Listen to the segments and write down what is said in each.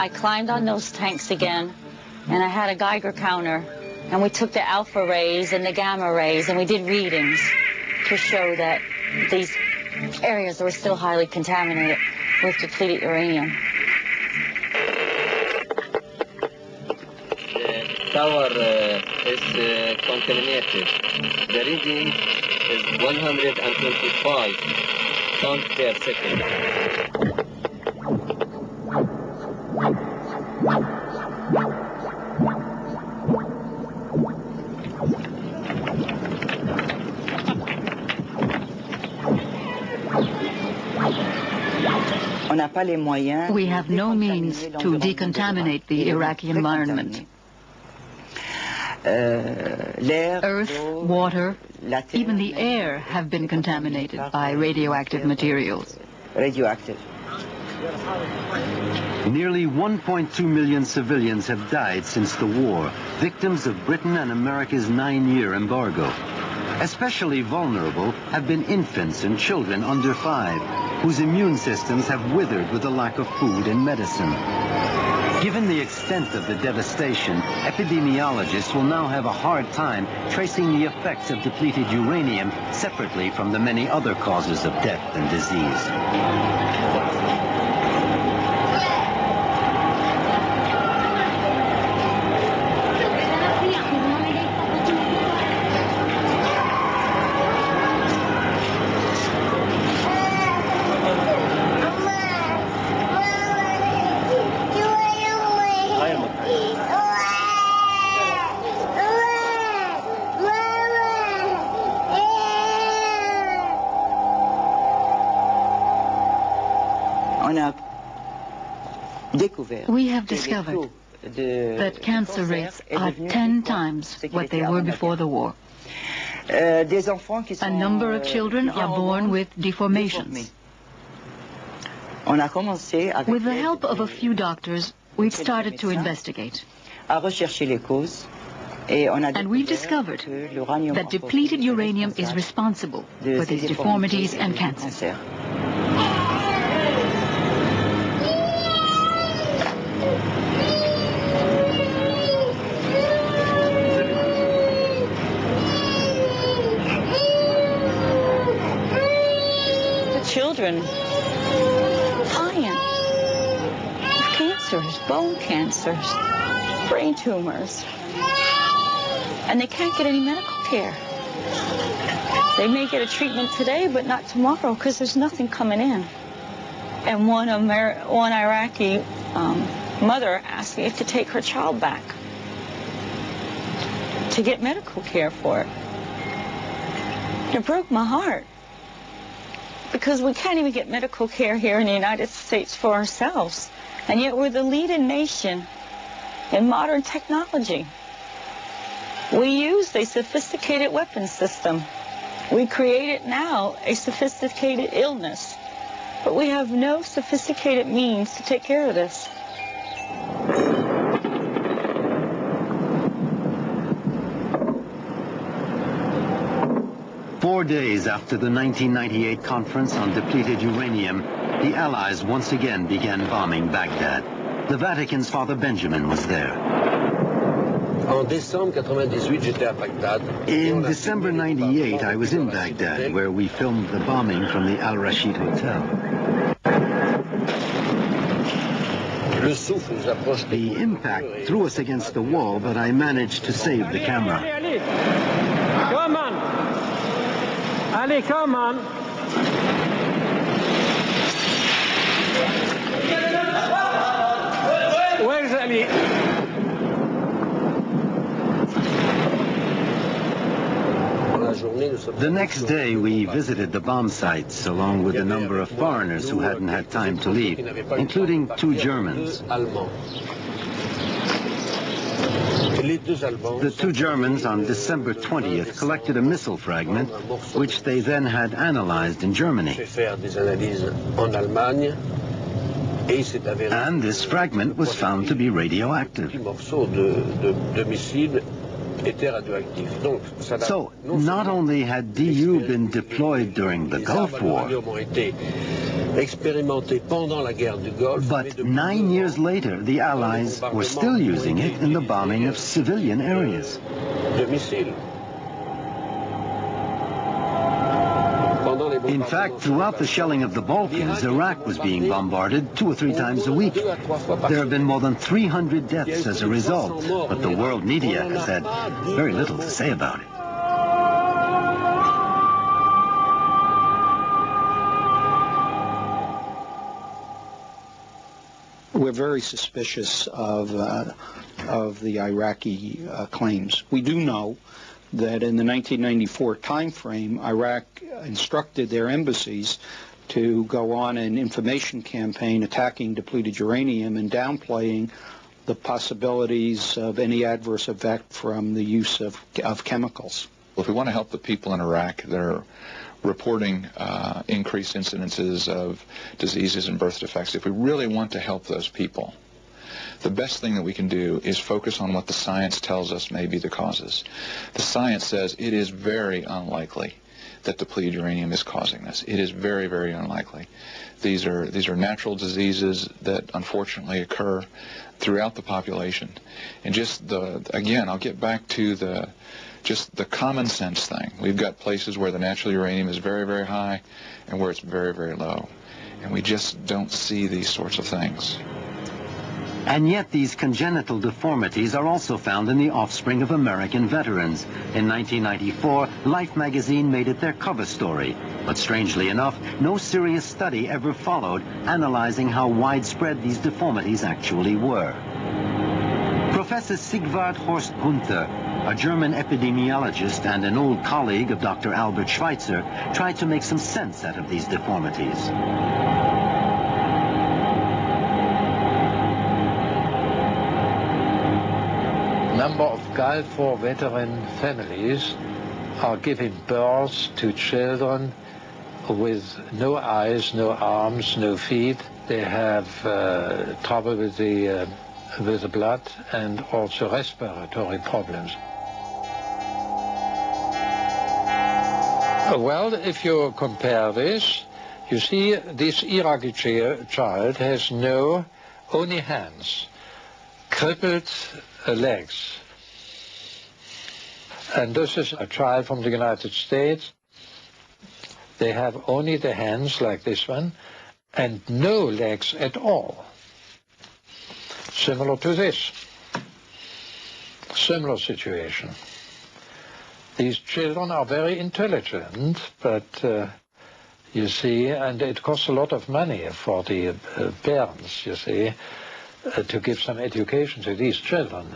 I climbed on those tanks again, and I had a Geiger counter, and we took the alpha rays and the gamma rays, and we did readings to show that these areas were still highly contaminated with depleted uranium. The tower is contaminated. The reading is 125 tons per second. We have no means to decontaminate the Iraqi environment. Earth, water, even the air have been contaminated by radioactive materials. Nearly 1.2 million civilians have died since the war, victims of Britain and America's 9-year embargo. Especially vulnerable have been infants and children under 5, whose immune systems have withered with the lack of food and medicine. Given the extent of the devastation, epidemiologists will now have a hard time tracing the effects of depleted uranium separately from the many other causes of death and disease. We have discovered that cancer rates are 10 times what they were before the war. A number of children are born with deformations. With the help of a few doctors, we've started to investigate. And we've discovered that depleted uranium is responsible for these deformities and cancer. Children dying with cancers, bone cancers, brain tumors, and they can't get any medical care. They may get a treatment today, but not tomorrow, because there's nothing coming in. And one Iraqi mother asked me if to take her child back to get medical care for it. It broke my heart, because we can't even get medical care here in the United States for ourselves. And yet we're the leading nation in modern technology. We use a sophisticated weapon system. We created now a sophisticated illness, but we have no sophisticated means to take care of this. 4 days after the 1998 conference on depleted uranium, the Allies once again began bombing Baghdad. The Vatican's Father Benjamin was there. In December 98, I was in Baghdad, where we filmed the bombing from the Al Rashid Hotel. The impact threw us against the wall, but I managed to save the camera. Come on! Ali, come on! Where's Ali? The next day, we visited the bomb sites, along with a number of foreigners who hadn't had time to leave, including 2 Germans. The 2 Germans on December 20th collected a missile fragment, which they then had analyzed in Germany. And this fragment was found to be radioactive. So, not only had DU been deployed during the Gulf War, But 9 years later, the Allies were still using it in the bombing of civilian areas. In fact, throughout the shelling of the Balkans, Iraq was being bombarded 2 or 3 times a week. There have been more than 300 deaths as a result, but the world media has had very little to say about it. We're very suspicious of the Iraqi claims. We do know that in the 1994 timeframe, Iraq instructed their embassies to go on an information campaign attacking depleted uranium and downplaying the possibilities of any adverse effect from the use of chemicals. If we want to help the people in Iraq that are reporting increased incidences of diseases and birth defects, if we really want to help those people, the best thing that we can do is focus on what the science tells us may be the causes. The science says it is very unlikely that depleted uranium is causing this. It is very, very unlikely. These are natural diseases that unfortunately occur throughout the population. And again, I'll get back to the common sense thing. We've got places where the natural uranium is very, very high and where it's very, very low. And we just don't see these sorts of things. And yet these congenital deformities are also found in the offspring of American veterans. In 1994, Life magazine made it their cover story. But strangely enough, no serious study ever followed analyzing how widespread these deformities actually were. Professor Sigvard Horst Gunther, a German epidemiologist and an old colleague of Dr. Albert Schweitzer, tried to make some sense out of these deformities. Number of Gulf War veteran families are giving birth to children with no eyes, no arms, no feet. They have trouble with the blood and also respiratory problems. Well, if you compare this, you see this Iraqi child has only hands, crippled legs. And this is a child from the United States. They have only the hands like this one and no legs at all. Similar to this. Similar situation. These children are very intelligent, but you see, and it costs a lot of money for the parents, you see, to give some education to these children.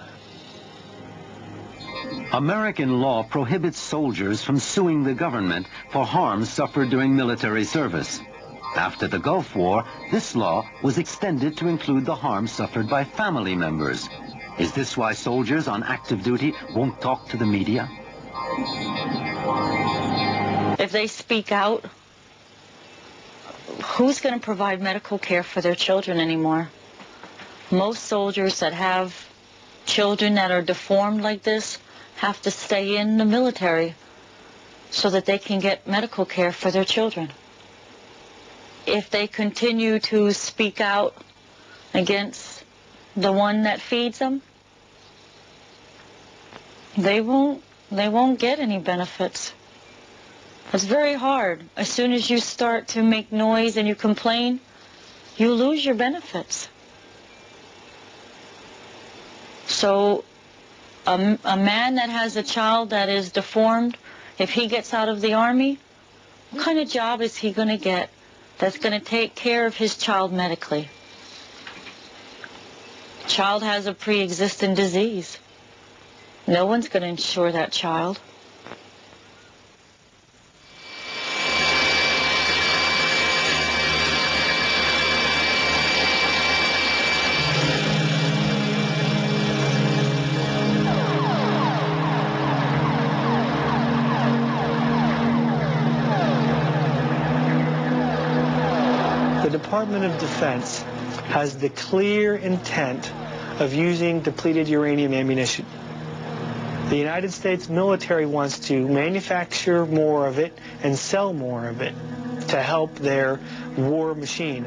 American law prohibits soldiers from suing the government for harm suffered during military service. After the Gulf War, this law was extended to include the harm suffered by family members. Is this why soldiers on active duty won't talk to the media? If they speak out, who's going to provide medical care for their children anymore? Most soldiers that have children that are deformed like this have to stay in the military so that they can get medical care for their children. If they continue to speak out against the one that feeds them, they won't get any benefits. It's very hard. As soon as you start to make noise and you complain, you lose your benefits. So a man that has a child that is deformed, if he gets out of the Army, what kind of job is he going to get that's going to take care of his child medically? Child has a pre-existing disease. No one's going to insure that child. The Department of Defense has the clear intent of using depleted uranium ammunition. The United States military wants to manufacture more of it and sell more of it. to help their war machine.